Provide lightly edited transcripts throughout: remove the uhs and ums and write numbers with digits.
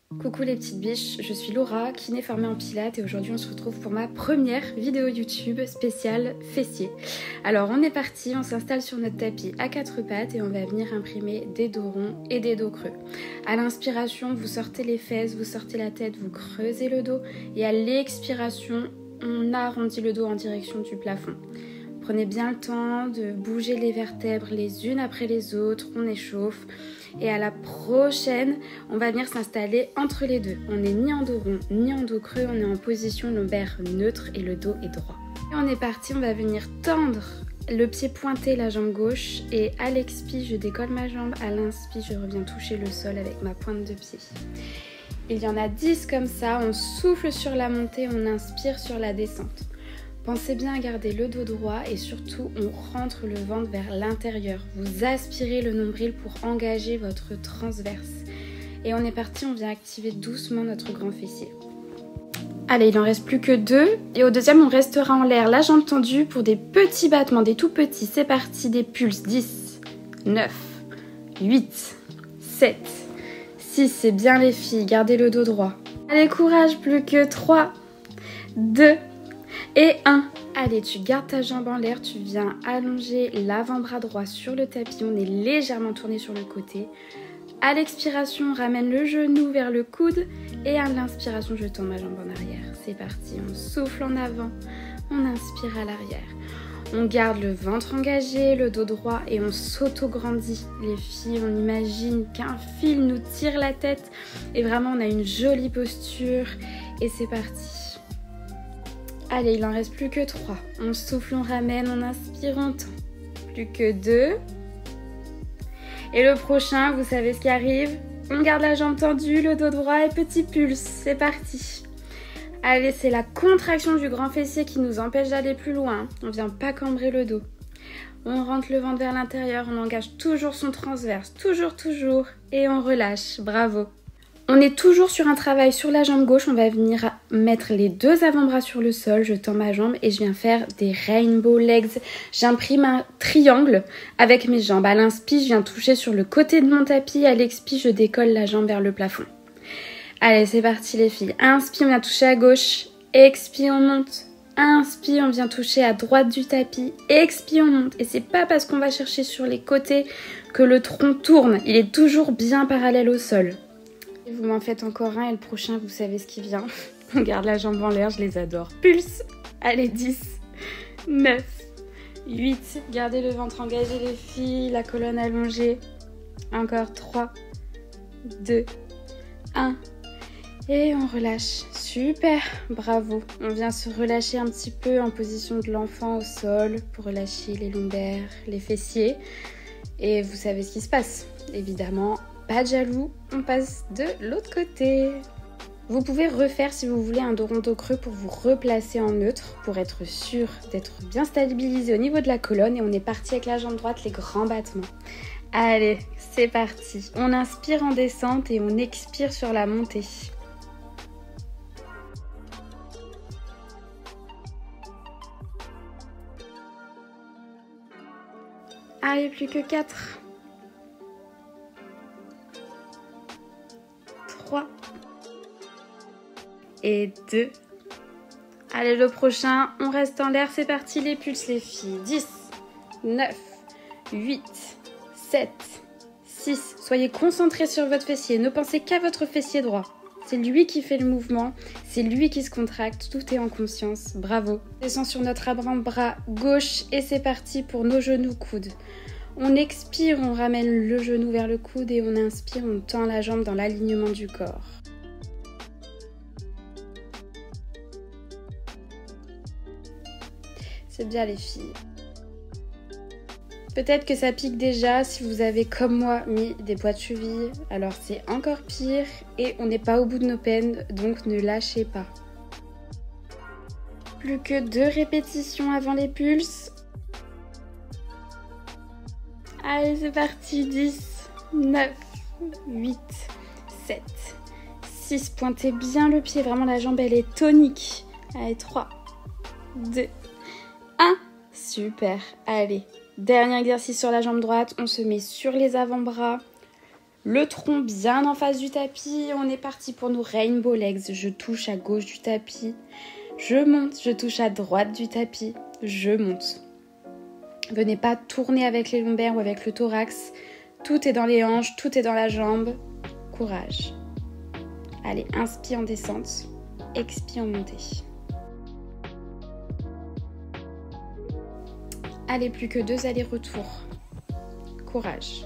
Coucou les petites biches, je suis Laura, kiné formée en pilates et aujourd'hui on se retrouve pour ma première vidéo YouTube spéciale fessiers. Alors on est parti, on s'installe sur notre tapis à quatre pattes et on va venir imprimer des dos ronds et des dos creux. À l'inspiration, vous sortez les fesses, vous sortez la tête, vous creusez le dos et à l'expiration, on arrondit le dos en direction du plafond. Prenez bien le temps de bouger les vertèbres les unes après les autres, on échauffe. Et à la prochaine, on va venir s'installer entre les deux. On n'est ni en dos rond, ni en dos creux, on est en position lombaire neutre et le dos est droit. Et on est parti, on va venir tendre le pied pointé, la jambe gauche. Et à l'expi, je décolle ma jambe. À l'inspi, je reviens toucher le sol avec ma pointe de pied. Il y en a 10 comme ça, on souffle sur la montée, on inspire sur la descente. Pensez bien à garder le dos droit et surtout on rentre le ventre vers l'intérieur. Vous aspirez le nombril pour engager votre transverse. Et on est parti, on vient activer doucement notre grand fessier. Allez, il en reste plus que 2. Et au deuxième, on restera en l'air, la jambe tendue pour des petits battements, des tout petits. C'est parti, des pulses. 10, 9, 8, 7, 6. C'est bien les filles, gardez le dos droit. Allez, courage, plus que 3, 2, et 1. Allez, tu gardes ta jambe en l'air, tu viens allonger l'avant-bras droit sur le tapis. On est légèrement tourné sur le côté. À l'expiration, on ramène le genou vers le coude. Et à l'inspiration, je tends ma jambe en arrière. C'est parti, on souffle en avant, on inspire à l'arrière. On garde le ventre engagé, le dos droit et on s'auto-grandit. Les filles, on imagine qu'un fil nous tire la tête. Et vraiment, on a une jolie posture. Et c'est parti. Allez, il en reste plus que 3. On souffle, on ramène, on inspire, on tend. Plus que 2. Et le prochain, vous savez ce qui arrive. On garde la jambe tendue, le dos droit et petit pulse. C'est parti. Allez, c'est la contraction du grand fessier qui nous empêche d'aller plus loin. On ne vient pas cambrer le dos. On rentre le ventre vers l'intérieur, on engage toujours son transverse. Toujours. Et on relâche. Bravo. On est toujours sur un travail sur la jambe gauche, on va venir mettre les deux avant-bras sur le sol, je tends ma jambe et je viens faire des rainbow legs. J'imprime un triangle avec mes jambes. À l'inspi, je viens toucher sur le côté de mon tapis, à l'expi, je décolle la jambe vers le plafond. Allez, c'est parti les filles. Inspi, on vient toucher à gauche, expi, on monte. Inspi, on vient toucher à droite du tapis, expi, on monte. Et c'est pas parce qu'on va chercher sur les côtés que le tronc tourne, il est toujours bien parallèle au sol. Vous m'en faites encore un et le prochain, vous savez ce qui vient. On garde la jambe en l'air, je les adore. Pulse. Allez, 10, 9, 8. Gardez le ventre engagé les filles, la colonne allongée. Encore 3, 2, 1. Et on relâche. Super, bravo. On vient se relâcher un petit peu en position de l'enfant au sol pour relâcher les lombaires, les fessiers. Et vous savez ce qui se passe, évidemment. Pas de jaloux, on passe de l'autre côté. Vous pouvez refaire si vous voulez un dos rond dos creux pour vous replacer en neutre, pour être sûr d'être bien stabilisé au niveau de la colonne. Et on est parti avec la jambe droite, les grands battements. Allez, c'est parti. On inspire en descente et on expire sur la montée. Allez, plus que 4. 3 et 2. Allez, le prochain, on reste en l'air, c'est parti, les pulses les filles. 10, 9, 8, 7, 6. Soyez concentrés sur votre fessier, ne pensez qu'à votre fessier droit. C'est lui qui fait le mouvement, c'est lui qui se contracte, tout est en conscience, bravo. On descend sur notre avant-bras gauche et c'est parti pour nos genoux coudes. On expire, on ramène le genou vers le coude et on inspire, on tend la jambe dans l'alignement du corps. C'est bien les filles. Peut-être que ça pique déjà si vous avez comme moi mis des poids de cheville, alors c'est encore pire et on n'est pas au bout de nos peines, donc ne lâchez pas. Plus que 2 répétitions avant les pulses. Allez, c'est parti. 10, 9, 8, 7, 6. Pointez bien le pied. Vraiment, la jambe, elle est tonique. Allez, 3, 2, 1. Super. Allez, dernier exercice sur la jambe droite. On se met sur les avant-bras. Le tronc bien en face du tapis. On est parti pour nos rainbow legs. Je touche à gauche du tapis. Je monte. Je touche à droite du tapis. Je monte. Venez pas tourner avec les lombaires ou avec le thorax. Tout est dans les hanches, tout est dans la jambe. Courage. Allez, inspire en descente. Expire en montée. Allez, plus que 2 allers-retours. Courage.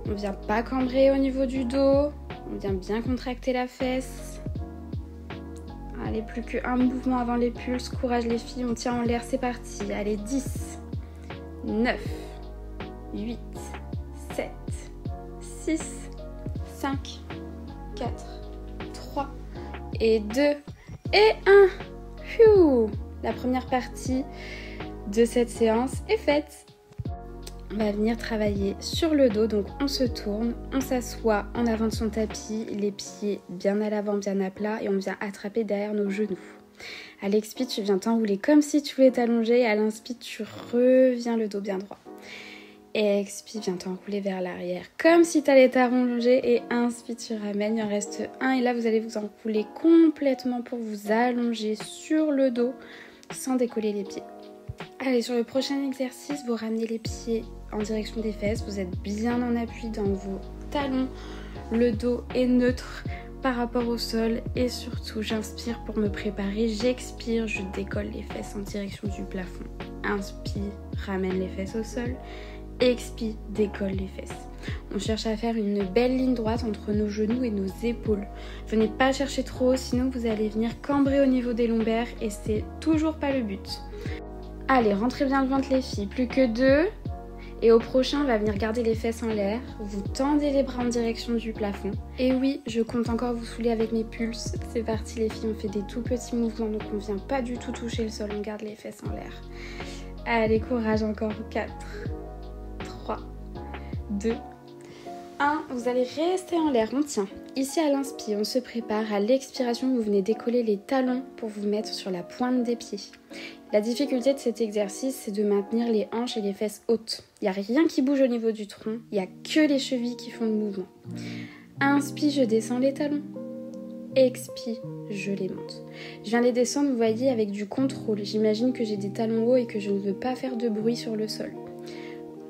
On vient pas cambrer au niveau du dos. On vient bien contracter la fesse. Allez, plus qu'un mouvement avant les pulses. Courage les filles, on tient en l'air, c'est parti. Allez, 10, 9, 8, 7, 6, 5, 4, 3 et 2 et 1. Phew. La première partie de cette séance est faite. On va venir travailler sur le dos, donc on se tourne, on s'assoit en avant de son tapis, les pieds bien à l'avant, bien à plat et on vient attraper derrière nos genoux. À l'expire, tu viens t'enrouler comme si tu voulais t'allonger, à l'inspire, tu reviens le dos bien droit. Expire, viens t'enrouler vers l'arrière comme si tu allais t'allonger et inspire, tu ramènes, il en reste un et là vous allez vous enrouler complètement pour vous allonger sur le dos sans décoller les pieds. Allez, sur le prochain exercice, vous ramenez les pieds en direction des fesses. Vous êtes bien en appui dans vos talons. Le dos est neutre par rapport au sol. Et surtout, j'inspire pour me préparer. J'expire, je décolle les fesses en direction du plafond. Inspire, ramène les fesses au sol. Expire, décolle les fesses. On cherche à faire une belle ligne droite entre nos genoux et nos épaules. Venez pas chercher trop haut, sinon vous allez venir cambrer au niveau des lombaires et c'est toujours pas le but. Allez, rentrez bien le ventre les filles, plus que 2. Et au prochain, on va venir garder les fesses en l'air. Vous tendez les bras en direction du plafond. Et oui, je compte encore vous saouler avec mes pulses. C'est parti les filles, on fait des tout petits mouvements, donc on vient pas du tout toucher le sol, on garde les fesses en l'air. Allez, courage encore, 4, 3, 2, 1. Vous allez rester en l'air, on tient. Ici à l'inspire, on se prépare. À l'expiration, vous venez décoller les talons pour vous mettre sur la pointe des pieds. La difficulté de cet exercice, c'est de maintenir les hanches et les fesses hautes. Il n'y a rien qui bouge au niveau du tronc, il n'y a que les chevilles qui font le mouvement. Inspire, je descends les talons. Expire, je les monte. Je viens les descendre, vous voyez, avec du contrôle. J'imagine que j'ai des talons hauts et que je ne veux pas faire de bruit sur le sol.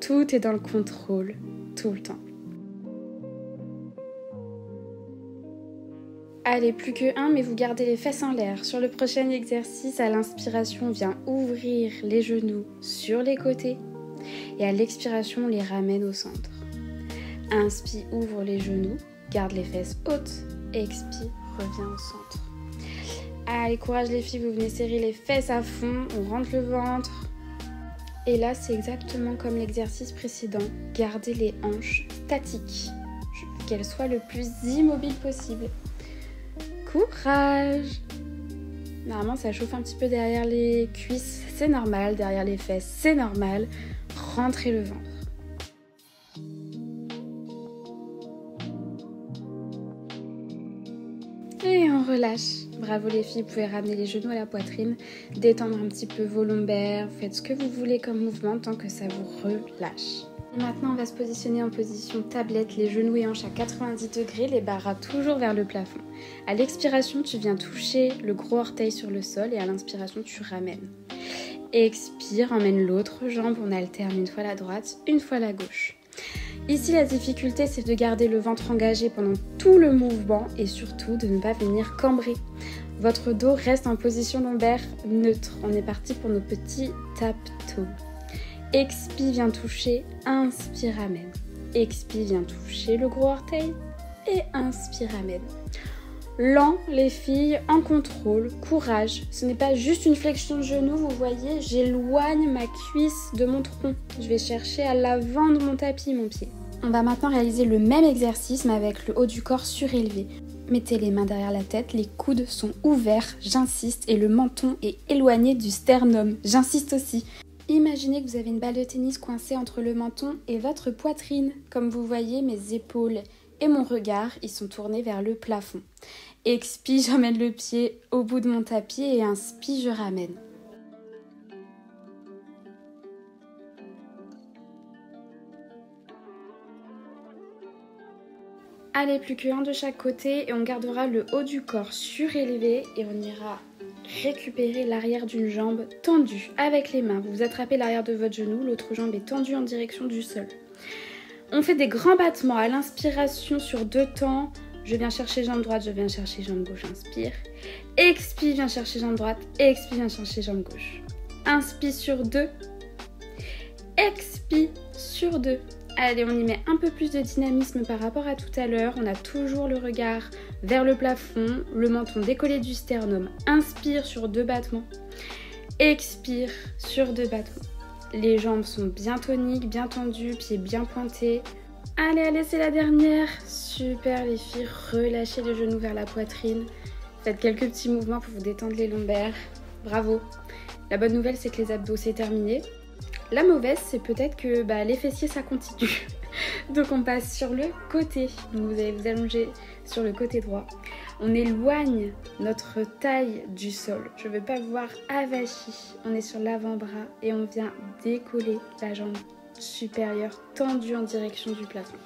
Tout est dans le contrôle, tout le temps. Allez, plus que 1, mais vous gardez les fesses en l'air. Sur le prochain exercice, à l'inspiration, on vient ouvrir les genoux sur les côtés. Et à l'expiration, on les ramène au centre. Inspire, ouvre les genoux, garde les fesses hautes. Expire, reviens au centre. Allez, courage les filles, vous venez serrer les fesses à fond, on rentre le ventre. Et là, c'est exactement comme l'exercice précédent. Gardez les hanches statiques, qu'elles soient le plus immobiles possible. Courage! Normalement, ça chauffe un petit peu derrière les cuisses, c'est normal. Derrière les fesses, c'est normal. Rentrez le ventre. Et on relâche. Bravo les filles, vous pouvez ramener les genoux à la poitrine, détendre un petit peu vos lombaires. Vous faites ce que vous voulez comme mouvement tant que ça vous relâche. Et maintenant, on va se positionner en position tablette, les genoux et hanches à 90 degrés, les bras toujours vers le plafond. À l'expiration, tu viens toucher le gros orteil sur le sol et à l'inspiration, tu ramènes. Expire, emmène l'autre jambe, on alterne une fois la droite, une fois la gauche. Ici, la difficulté, c'est de garder le ventre engagé pendant tout le mouvement et surtout de ne pas venir cambrer. Votre dos reste en position lombaire neutre. On est parti pour nos petits tap-toe. Expire, viens toucher, inspire, ramène. Expire, viens toucher le gros orteil et inspire, ramène. Lent, les filles, en contrôle, courage. Ce n'est pas juste une flexion de genou, vous voyez, j'éloigne ma cuisse de mon tronc. Je vais chercher à l'avant de mon tapis, mon pied. On va maintenant réaliser le même exercice, mais avec le haut du corps surélevé. Mettez les mains derrière la tête, les coudes sont ouverts, j'insiste, et le menton est éloigné du sternum. J'insiste aussi. Imaginez que vous avez une balle de tennis coincée entre le menton et votre poitrine. Comme vous voyez, mes épaules et mon regard, ils sont tournés vers le plafond. Expire, j'emmène le pied au bout de mon tapis et inspire, je ramène. Allez, plus qu'un de chaque côté et on gardera le haut du corps surélevé et on ira récupérer l'arrière d'une jambe tendue avec les mains. Vous attrapez l'arrière de votre genou, l'autre jambe est tendue en direction du sol. On fait des grands battements à l'inspiration sur 2 temps. Je viens chercher jambe droite, je viens chercher jambe gauche, inspire. Expire, viens chercher jambe droite, expire, viens chercher jambe gauche. Inspire sur 2, expire sur 2. Allez, on y met un peu plus de dynamisme par rapport à tout à l'heure. On a toujours le regard vers le plafond, le menton décollé du sternum. Inspire sur 2 battements. Expire sur 2 battements. Les jambes sont bien toniques, bien tendues, pieds bien pointés. Allez, allez, c'est la dernière. Super les filles, relâchez les genoux vers la poitrine. Faites quelques petits mouvements pour vous détendre les lombaires. Bravo. La bonne nouvelle, c'est que les abdos, c'est terminé. La mauvaise, c'est peut-être que les fessiers, ça continue. Donc on passe sur le côté. Donc vous allez vous allonger sur le côté droit. On éloigne notre taille du sol. Je ne veux pas vous voir avachi. On est sur l'avant-bras et on vient décoller la jambe supérieure tendue en direction du plafond.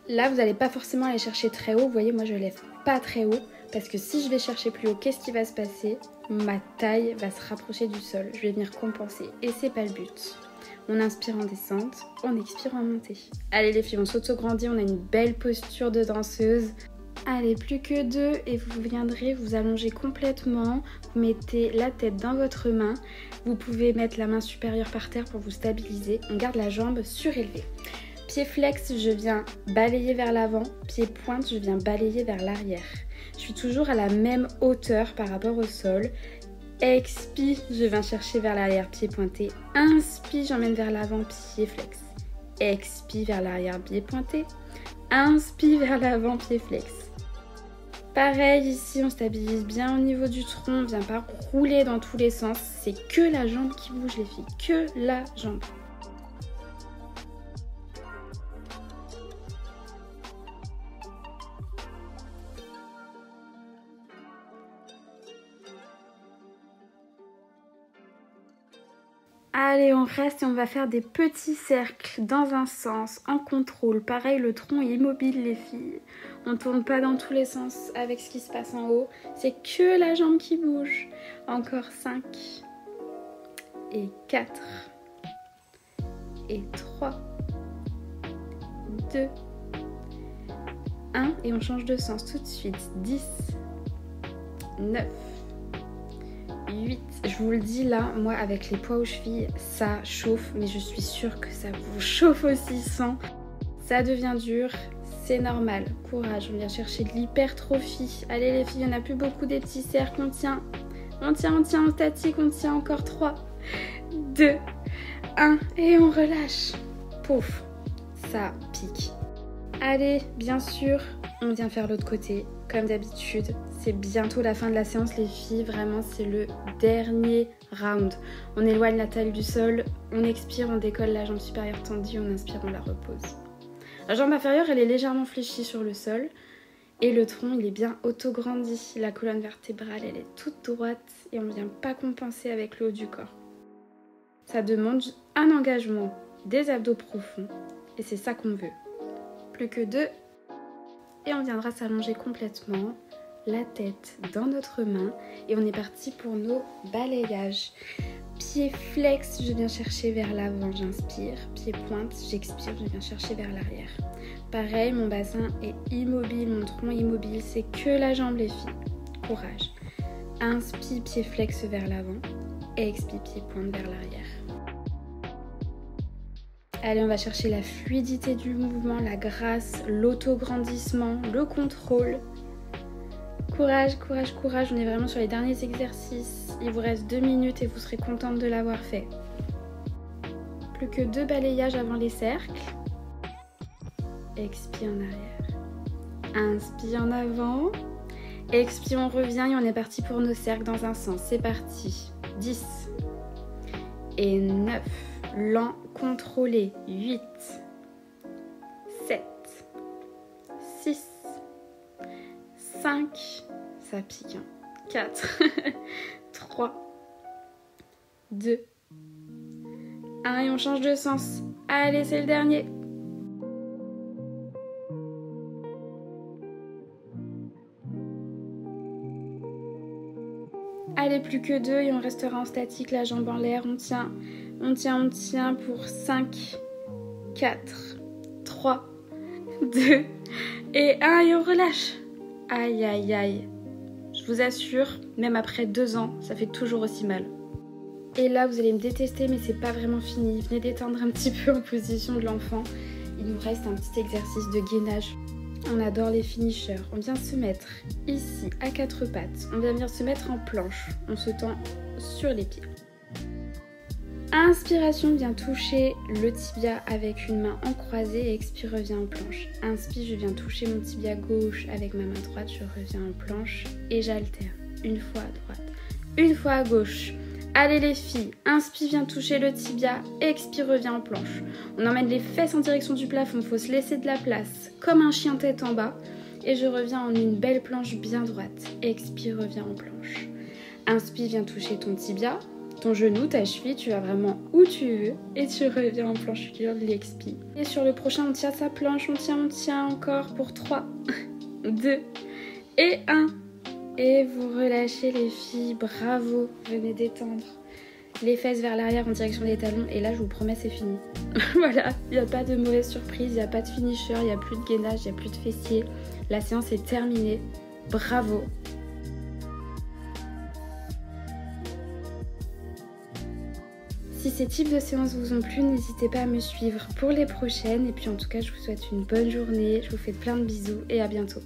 Là, vous n'allez pas forcément aller chercher très haut. Vous voyez, moi je ne lève pas très haut. Parce que si je vais chercher plus haut, qu'est-ce qui va se passer? Ma taille va se rapprocher du sol. Je vais venir compenser. Et c'est pas le but. On inspire en descente, on expire en montée. Allez les filles, on s'auto-grandit, on a une belle posture de danseuse. Allez, plus que 2 et vous viendrez vous allonger complètement. Vous mettez la tête dans votre main. Vous pouvez mettre la main supérieure par terre pour vous stabiliser. On garde la jambe surélevée. Pied flex, je viens balayer vers l'avant. Pied pointe, je viens balayer vers l'arrière. Je suis toujours à la même hauteur par rapport au sol. Expire, je viens chercher vers l'arrière, pied pointé. Inspire, j'emmène vers l'avant, pied flex. Expire vers l'arrière, pied pointé. Inspire vers l'avant, pied flex. Pareil, ici, on stabilise bien au niveau du tronc. On ne vient pas rouler dans tous les sens. C'est que la jambe qui bouge, les filles. Que la jambe. Allez, on reste et on va faire des petits cercles dans un sens, en contrôle. Pareil, le tronc est immobile, les filles. On ne tourne pas dans tous les sens avec ce qui se passe en haut. C'est que la jambe qui bouge. Encore 5 et 4 et 3, 2, 1. Et on change de sens tout de suite. 10, 9, 8. Je vous le dis là, moi avec les poids aux chevilles, ça chauffe, mais je suis sûre que ça vous chauffe aussi sans. Ça devient dur, c'est normal. Courage, on vient chercher de l'hypertrophie. Allez les filles, il n'y en a plus beaucoup des petits cercles, on tient. On tient en statique, on tient encore 3, 2, 1 et on relâche. Pouf, ça pique. Allez, bien sûr, on vient faire l'autre côté. Comme d'habitude, c'est bientôt la fin de la séance les filles, vraiment c'est le dernier round. On éloigne la taille du sol, on expire, on décolle la jambe supérieure tendue, on inspire, on la repose. La jambe inférieure, elle est légèrement fléchie sur le sol et le tronc, il est bien auto-grandi. La colonne vertébrale, elle est toute droite et on ne vient pas compenser avec le haut du corps. Ça demande un engagement, des abdos profonds et c'est ça qu'on veut. Plus que 2. Et on viendra s'allonger complètement, la tête dans notre main. Et on est parti pour nos balayages. Pied flex, je viens chercher vers l'avant, j'inspire. Pied pointe, j'expire, je viens chercher vers l'arrière. Pareil, mon bassin est immobile, mon tronc immobile. C'est que la jambe, les filles. Courage. Inspire, pied flex vers l'avant. Expire, pied pointe vers l'arrière. Allez, on va chercher la fluidité du mouvement, la grâce, l'autograndissement, le contrôle. Courage, courage, courage. On est vraiment sur les derniers exercices. Il vous reste 2 minutes et vous serez contente de l'avoir fait. Plus que 2 balayages avant les cercles. Expire en arrière. Inspire en avant. Expire, on revient et on est parti pour nos cercles dans un sens. C'est parti. 10 et 9. Lent, contrôlé. 8, 7, 6, 5, ça pique, 4, 3, 2, 1 et on change de sens. Allez, c'est le dernier. Allez, plus que 2 et on restera en statique, la jambe en l'air. On tient, on tient, on tient pour 5, 4, 3, 2 et 1 et on relâche. Aïe, aïe, aïe. Je vous assure, même après 2 ans, ça fait toujours aussi mal. Et là, vous allez me détester, mais c'est pas vraiment fini. Venez détendre un petit peu en position de l'enfant. Il nous reste un petit exercice de gainage. On adore les finishers. On vient se mettre ici à 4 pattes. On vient venir se mettre en planche. On se tend sur les pieds. Inspiration, viens toucher le tibia avec une main en croisée et expire, reviens en planche. Inspire, je viens toucher mon tibia gauche avec ma main droite, je reviens en planche et j'alterne. Une fois à droite, une fois à gauche. Allez les filles, inspire, viens toucher le tibia, expire, reviens en planche. On emmène les fesses en direction du plafond, il faut se laisser de la place, comme un chien tête en bas. Et je reviens en une belle planche bien droite. Expire, reviens en planche. Inspire, viens toucher ton tibia, ton genou, ta cheville, tu vas vraiment où tu veux. Et tu reviens en planche curl, l'expire. Et sur le prochain, on tient sa planche, on tient encore pour 3, 2 et 1. Et vous relâchez les filles, bravo, venez détendre les fesses vers l'arrière en direction des talons et là je vous promets c'est fini. Voilà, il n'y a pas de mauvaise surprise, il n'y a pas de finisher, il n'y a plus de gainage, il n'y a plus de fessiers. La séance est terminée, bravo. Si ces types de séances vous ont plu, n'hésitez pas à me suivre pour les prochaines et puis en tout cas je vous souhaite une bonne journée, je vous fais plein de bisous et à bientôt.